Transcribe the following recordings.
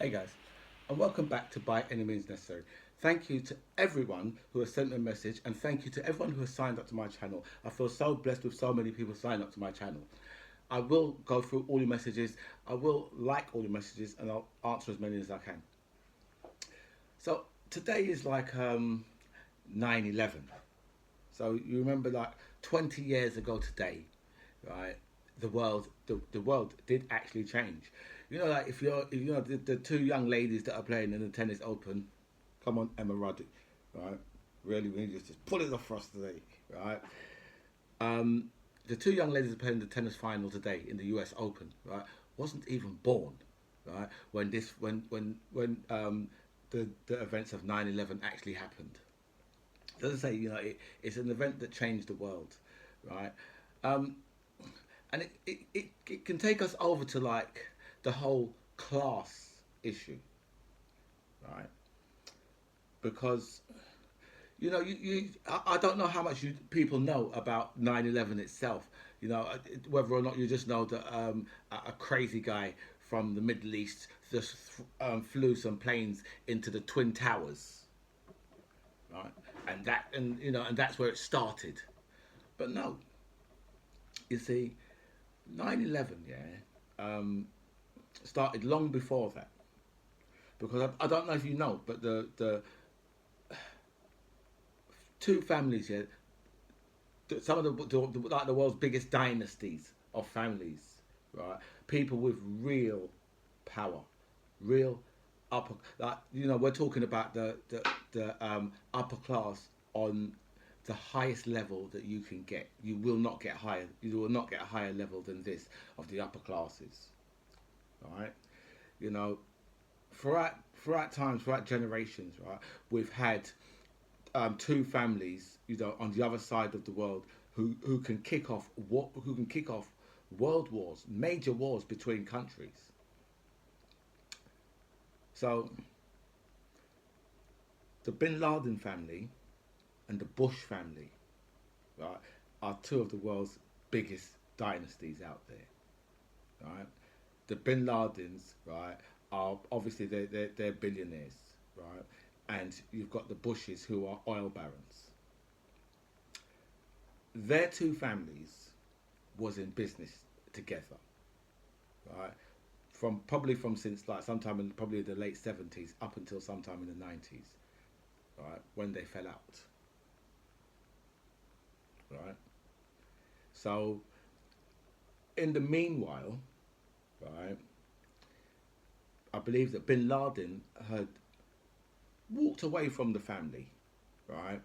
Hey guys, and welcome back to By Any Means Necessary. Thank you to everyone who has sent me a message, and thank you to everyone who has signed up to my channel. I feel so blessed with so many people signing up to my channel. I will go through all your messages, I will like all your messages, and I'll answer as many as I can. So today is like 9/11. So you remember like 20 years ago today, right? The world did actually change. You know, like if the two young ladies that are playing in the tennis open, come on, Emma Ruddick, right? Really, we need to just pull it off for us today, right? Um, the two young ladies that are playing the tennis final today in the U.S. Open, right? Wasn't even born, right? When the events of 9/11 actually happened. Doesn't say it's an event that changed the world, right? Um, and it can take us over to like the whole class issue, right? Because I don't know how much people know about 9/11 itself. Whether or not you just know that a crazy guy from the Middle East just flew some planes into the Twin Towers, right? And that's where it started. But no, you see, 9/11, yeah, started long before that. Because I don't know if you know, but the two families here, some of like the world's biggest dynasties of families, right? People with real power, real upper, like we're talking about the upper class on the highest level that you can get. You will not get higher. You will not get a higher level than this of the upper classes, right? You know, throughout times, throughout generations, right? We've had two families, on the other side of the world, who can kick off world wars, major wars between countries. So the Bin Laden family and the Bush family, right, are two of the world's biggest dynasties out there, right? The Bin Ladens, right, are obviously they're billionaires, right, and you've got the Bushes who are oil barons. Their two families was in business together, right? From since like sometime in probably the late 70s up until sometime in the 90s, right, when they fell out, right? So in the meanwhile, right, I believe that Bin Laden had walked away from the family, right,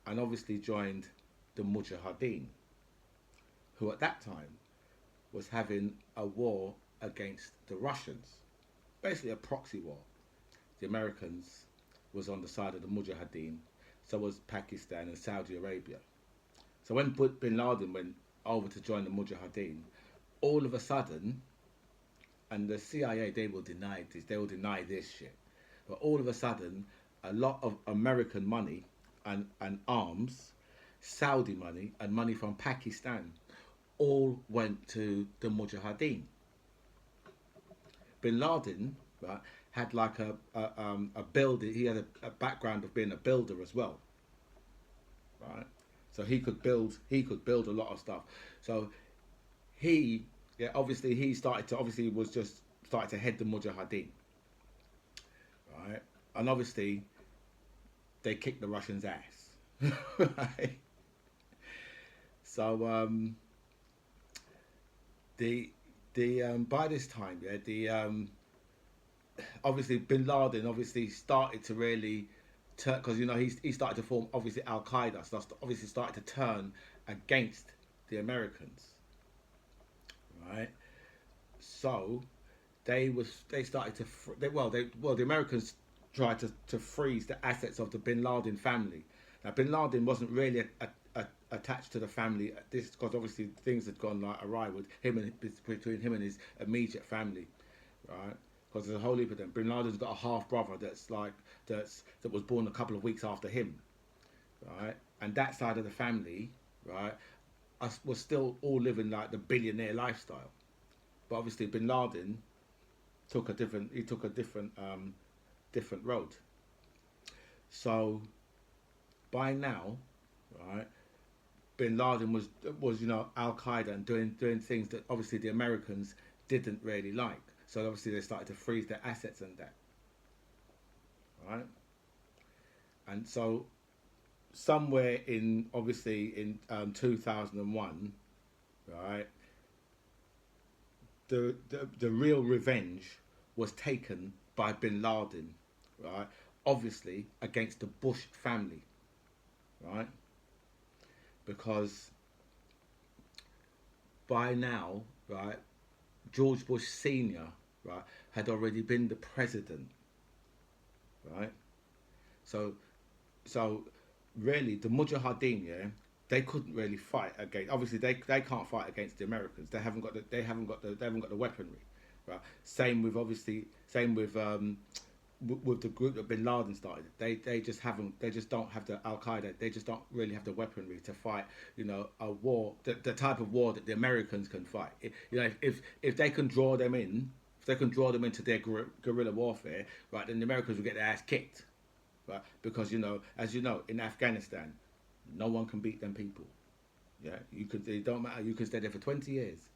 and obviously joined the Mujahideen, who at that time was having a war against the Russians, basically a proxy war. The Americans was on the side of the Mujahideen, so was Pakistan and Saudi Arabia. So when Bin Laden went over to join the Mujahideen, all of a sudden, and the CIA they will deny this shit, but all of a sudden, a lot of American money and arms, Saudi money and money from Pakistan, all went to the Mujahideen. Bin Laden, right, had like a builder. He had a background of being a builder as well, right? So he could build a lot of stuff. So he, yeah, obviously he started to obviously was just started to head the Mujahideen, right? And obviously they kicked the Russians' ass, right? So the by this time, yeah, the obviously Bin Laden obviously started to really turn, because he started to form obviously Al Qaeda, so that's obviously started to turn against the Americans, right? So they started to the Americans tried to freeze the assets of the Bin Laden family. Now Bin Laden wasn't really attached to the family at this, because obviously things had gone like awry with him and between him and his immediate family, right? Because there's a whole heap of them. Bin Laden's got a half brother that was born a couple of weeks after him, right? And that side of the family, right, us was still all living like the billionaire lifestyle. But obviously Bin Laden took a different road. So by now, right, Bin Laden was Al Qaeda and doing things that obviously the Americans didn't really like. So obviously they started to freeze their assets and that, right? And so somewhere in obviously in 2001, right, the real revenge was taken by Bin Laden, right? Obviously against the Bush family, right? Because by now, right, George Bush Senior, right, had already been the president, right? So, so really, the Mujahideen, yeah, they couldn't really fight against. Obviously, they can't fight against the Americans. They haven't got the weaponry, right? Same with the group that Bin Laden started. They just don't have the Al Qaeda. They just don't really have the weaponry to fight. A war, the type of war that the Americans can fight. If they can draw them in, if they can draw them into their guerrilla warfare, right, then the Americans will get their ass kicked, right? Because as you know, in Afghanistan, no one can beat them people. Yeah, it don't matter. You can stay there for 20 years,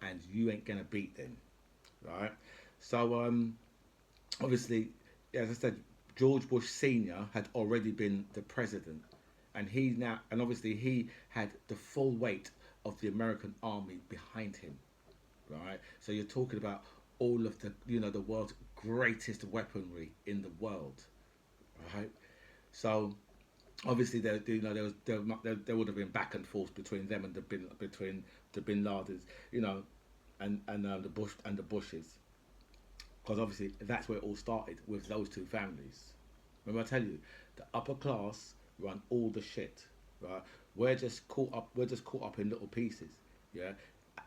and you ain't gonna beat them, right? So obviously, as I said, George Bush Senior had already been the president, and obviously he had the full weight of the American army behind him, right? So you're talking about all of the world's greatest weaponry in the world, right? So obviously there would have been back and forth between them and between the Bin Ladens, and the Bushes, because obviously that's where it all started with those two families. Remember, I tell you, the upper class run all the shit, right? We're just caught up. We're just caught up in little pieces, yeah.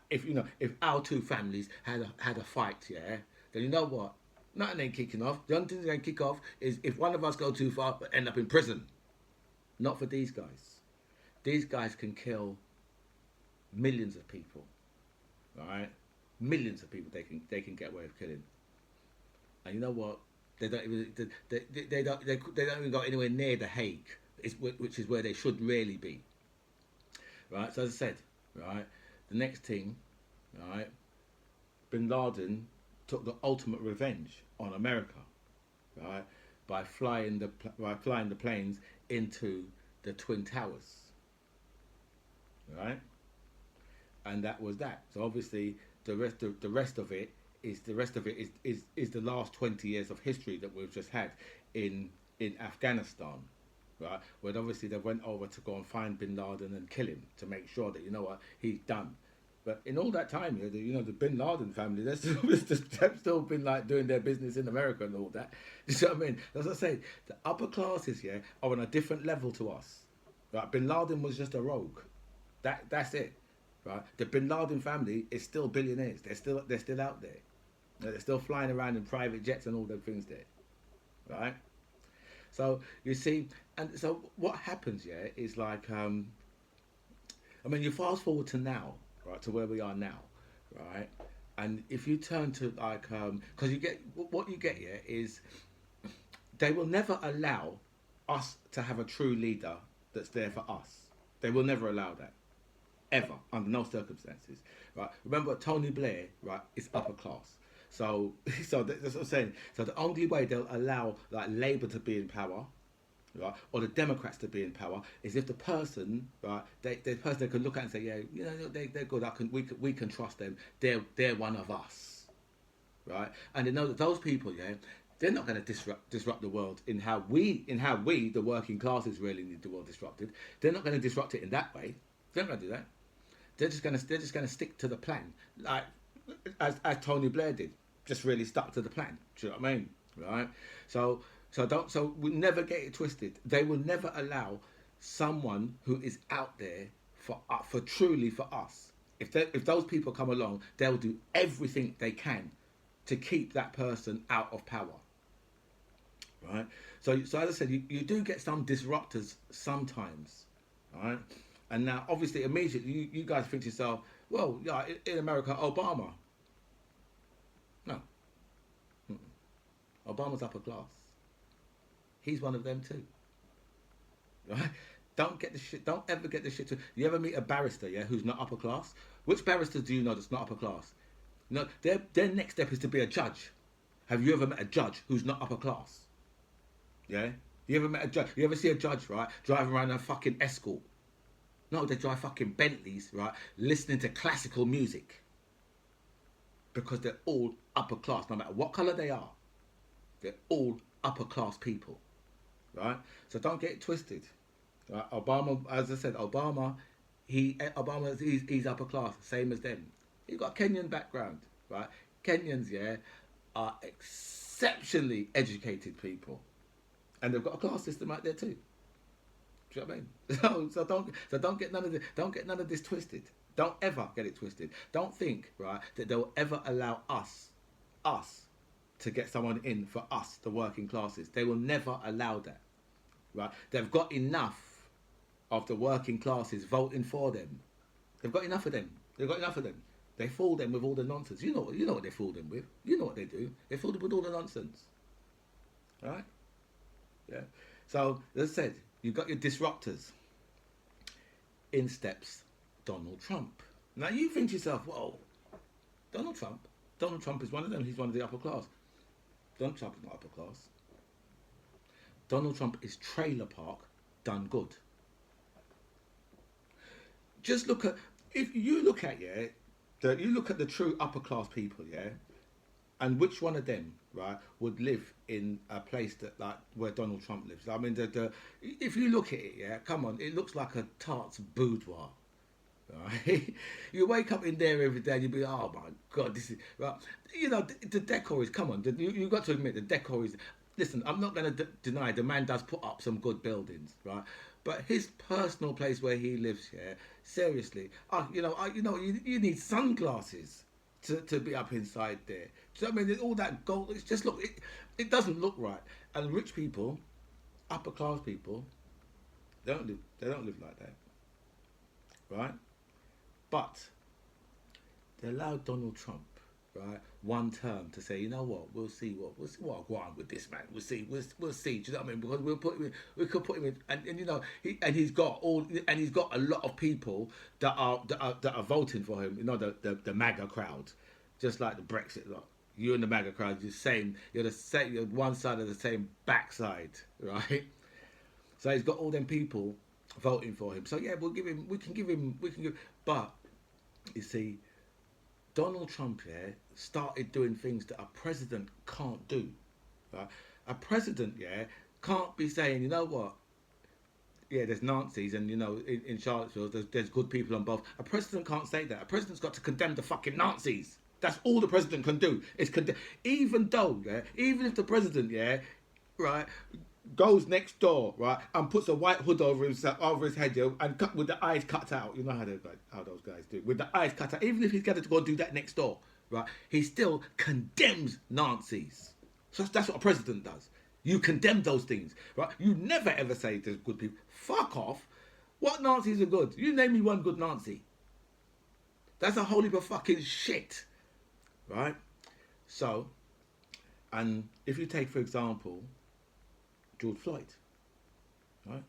If our two families had a fight, yeah, then you know what? Nothing ain't kicking off. The only thing that ain't kick off is if one of us go too far but end up in prison. Not for these guys. These guys can kill millions of people, right? Millions of people they can get away with killing. And you know what? They don't even they don't even go anywhere near the Hague, which is where they should really be, right? So as I said, right, the next thing, right, Bin Laden took the ultimate revenge on America, right, by flying the planes into the Twin Towers, right, and that was that. So obviously the rest of it is the last 20 years of history that we've just had in Afghanistan, right? When obviously they went over to go and find Bin Laden and kill him to make sure that he's done. But in all that time, the Bin Laden family, they've still been like doing their business in America and all that. You see what I mean? As I say, the upper classes here are on a different level to us. Right? Bin Laden was just a rogue. That's it. Right? The Bin Laden family is still billionaires. They're still out there. They're still flying around in private jets and all those things there. Right? So you see, and so what happens, yeah, is like you fast forward to now, right, to where we are now, right, and if you turn to like because you get what you get here is they will never allow us to have a true leader that's there for us. They will never allow that, ever, under no circumstances, right? Remember, Tony Blair, right, is upper class. So that's what I'm saying. So the only way they'll allow like Labour to be in power, right, or the Democrats to be in power, is if the person, right, the person they can look at and say, yeah, they're good. We can trust them. They're one of us, right? And they know that those people, yeah, they're not going to disrupt the world in how we the working classes really need the world disrupted. They're not going to disrupt it in that way. They're not going to do that. They're just going to stick to the plan, like as Tony Blair did. Just really stuck to the plan. Do you know what I mean? Right? So we never get it twisted. They will never allow someone who is out there for truly for us. If those people come along, they'll do everything they can to keep that person out of power. Right? So as I said, you do get some disruptors sometimes. Right? And now, obviously, immediately you guys think to yourself, well, yeah, in America, Obama. Obama's upper class. He's one of them too. Right? Don't get the shit. Don't ever get the shit. You ever meet a barrister, yeah, who's not upper class? Which barristers do you know that's not upper class? No, their next step is to be a judge. Have you ever met a judge who's not upper class? Yeah. You ever met a judge? You ever see a judge, right, driving around in a fucking Escort? No, they drive fucking Bentleys, right, listening to classical music. Because they're all upper class, no matter what colour they are. They're all upper class people, right? So don't get it twisted. Right? Obama, as I said, he's upper class, same as them. He's got a Kenyan background, right? Kenyans, yeah, are exceptionally educated people, and they've got a class system right there too. Do you know what I mean? So don't get none of this twisted. Don't ever get it twisted. Don't think, right, that they'll ever allow us to get someone in for us, the working classes. They will never allow that, right? They've got enough of the working classes voting for them. They've got enough of them. They fool them with all the nonsense. You know what they fool them with. You know what they do. They fool them with all the nonsense. Right? Yeah. So, as I said, you've got your disruptors. In steps Donald Trump. Now you think to yourself, whoa, Donald Trump is one of them. He's one of the upper class. Donald Trump is not upper class. Donald Trump is trailer park done good. Just look at, if you look at, yeah, you look at the true upper class people, yeah, and which one of them, right, would live in a place that, like, where Donald Trump lives? I mean, if you look at it, yeah, come on, it looks like a tart's boudoir, right? You wake up in there every day and you be, oh my God, this is, right? You know, the decor is, come on, you've got to admit, the decor is, listen, I'm not going to deny the man does put up some good buildings, right? But his personal place where he lives here, seriously, you need sunglasses to be up inside there. Do you know what I mean? All that gold, it's just it doesn't look right. And rich people, upper class people, they don't live like that, right? But they allowed Donald Trump, right, one term to say, you know what, we'll see what go on with this man. We'll see. Do you know what I mean? Because we could put him in, and you know, he's got a lot of people that are voting for him. You know, the MAGA crowd, just like the Brexit lot. You and the MAGA crowd, you're the same. You're one side of the same backside, right? So he's got all them people voting for him. So yeah, we can give. But you see, Donald Trump, yeah, started doing things that a president can't do. Right? A president, yeah, can't be saying, you know what, yeah, there's Nazis, and you know, in Charlottesville, there's good people on both. A president can't say that. A president's got to condemn the fucking Nazis. That's all the president can do. Is condemn. Even if the president, yeah, right, goes next door, right, and puts a white hood over his head, yeah, and with the eyes cut out. You know how those guys do, with the eyes cut out. Even if he's got to go do that next door, right, he still condemns Nazis. So that's what a president does. You condemn those things, right? You never ever say there's good people. Fuck off. What Nazis are good? You name me one good Nazi. That's a whole heap of fucking shit, right? So, and if you take, for example, George Floyd, right?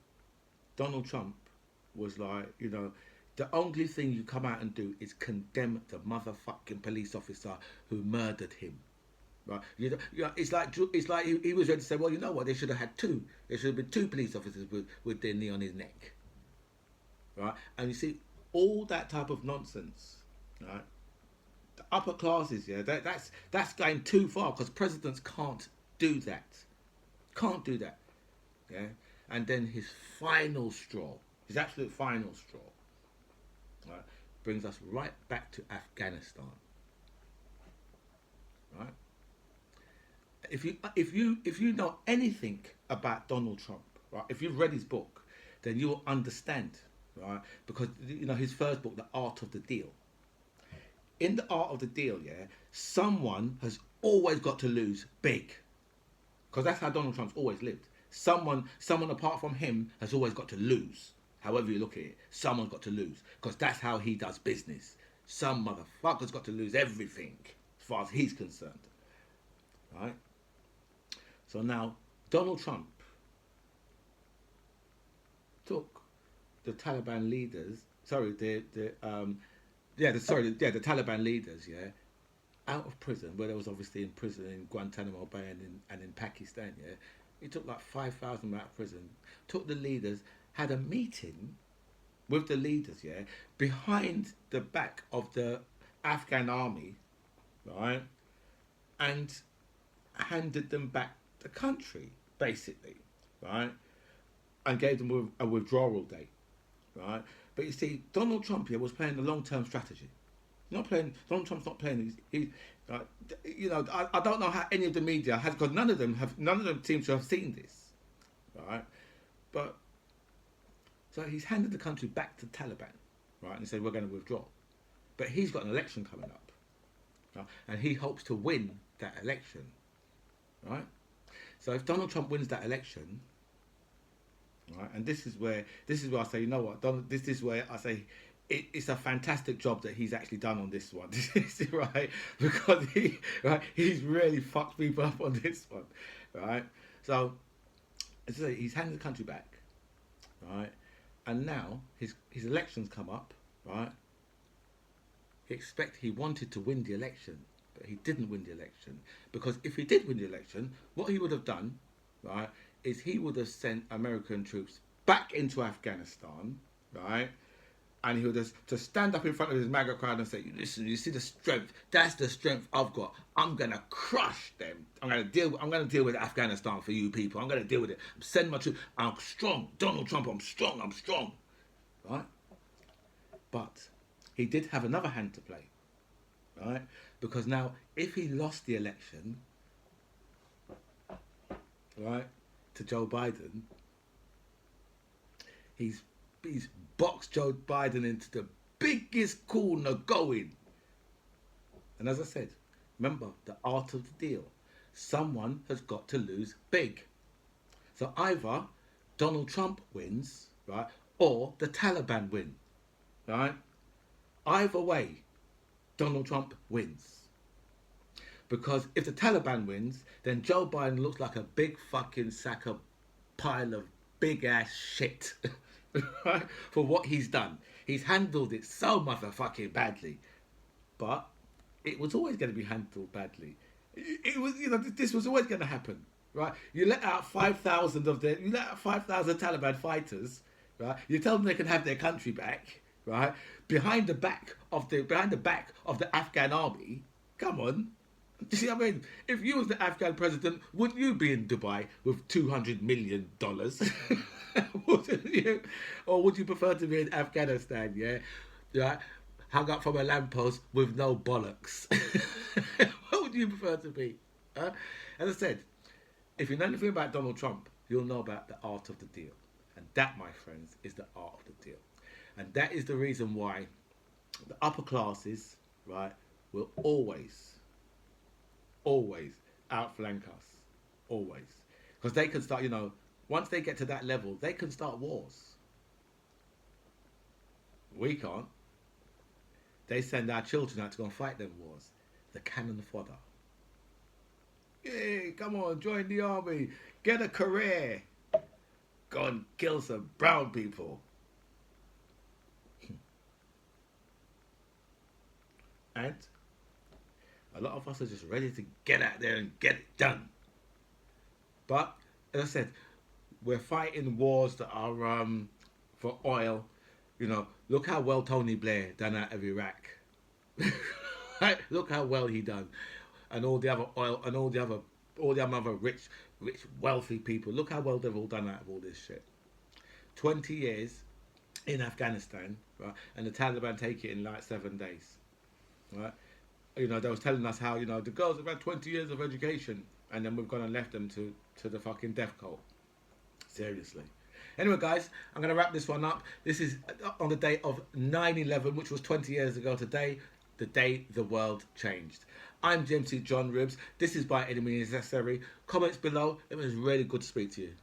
Donald Trump was like, you know, the only thing you come out and do is condemn the motherfucking police officer who murdered him, right? You know, it's like he was ready to say, well, you know what? They should have had two. There should have been two police officers with their knee on his neck, right? And you see all that type of nonsense, right? The upper classes, yeah, that's going too far, because presidents can't do that. Can't do that. Yeah, and then his final straw, his absolute final straw, right, brings us right back to Afghanistan. Right. If you know anything about Donald Trump, right, if you've read his book, then you will understand, right, because you know his first book, The Art of the Deal. In The Art of the Deal, yeah, someone has always got to lose big, because that's how Donald Trump's always lived. Someone apart from him has always got to lose. However you look at it, someone's got to lose, because that's how he does business. Some motherfucker's got to lose everything, as far as he's concerned, right? So now Donald Trump took the Taliban leaders, sorry, the Taliban leaders, yeah, out of prison, where they was obviously in prison in Guantanamo Bay and in Pakistan, yeah. He took like 5,000 out of prison, took the leaders, had a meeting with the leaders, yeah, behind the back of the Afghan army, right, and handed them back the country, basically, right, and gave them a withdrawal date, right. But you see, Donald Trump here was playing the long-term strategy. Not playing. Donald Trump's not playing. I don't know how any of the media has, because none of them seem to have seen this, right? But so he's handed the country back to the Taliban, right? And he said we're going to withdraw, but he's got an election coming up, right? And he hopes to win that election, right? So if Donald Trump wins that election, right, and this is where I say, you know what, this is where I say it's a fantastic job that he's actually done on this one, right? Because he's really fucked people up on this one, right? So he's handed the country back, right? And now his elections come up, right? He wanted to win the election, but he didn't win the election, because if he did win the election, what he would have done, right, is he would have sent American troops back into Afghanistan, right? And he would just to stand up in front of his MAGA crowd and say, listen, you see the strength? That's the strength I've got. I'm gonna crush them. I'm gonna deal with Afghanistan for you people. I'm gonna deal with it. Send my troops. I'm strong. Donald Trump, I'm strong. Right? But he did have another hand to play. Right? Because now if he lost the election, right, to Joe Biden, he's boxed Joe Biden into the biggest corner going. And as I said, remember the art of the deal. Someone has got to lose big. So either Donald Trump wins, right, or the Taliban win, right? Either way, Donald Trump wins. Because if the Taliban wins, then Joe Biden looks like a big fucking sack of pile of big ass shit. Right? For what he's done. He's handled it so motherfucking badly. But it was always going to be handled badly. It was, this was always going to happen. Right? You let out 5,000 Taliban fighters, right? You tell them they can have their country back, right? Behind the back of the Afghan army. Come on. You see what I mean? If you was the Afghan president, wouldn't you be in Dubai with $200 million? Wouldn't you? Or would you prefer to be in Afghanistan, yeah? Right? Hung up from a lamppost with no bollocks. What would you prefer to be? As I said, if you know anything about Donald Trump, you'll know about the art of the deal. And that, my friends, is the art of the deal. And that is the reason why the upper classes, right, will always outflank us. Always. Because they can start, once they get to that level, they can start wars. We can't. They send our children out to go and fight them wars. The cannon fodder. Hey, come on, join the army. Get a career. Go and kill some brown people. And a lot of us are just ready to get out there and get it done. But, as I said, we're fighting wars that are for oil. Look how well Tony Blair done out of Iraq. Right? Look how well he done. And all the other oil and all the other rich, wealthy people. Look how well they've all done out of all this shit. 20 years in Afghanistan, right? And the Taliban take it in like 7 days. Right? They was telling us how, the girls have had 20 years of education, and then we've gone and left them to the fucking death cult. Seriously. Anyway, guys, I'm going to wrap this one up. This is on the day of 9/11, which was 20 years ago today, the day the world changed. I'm GMC John Ribbs. This is By Any Means Necessary. Comments below. It was really good to speak to you.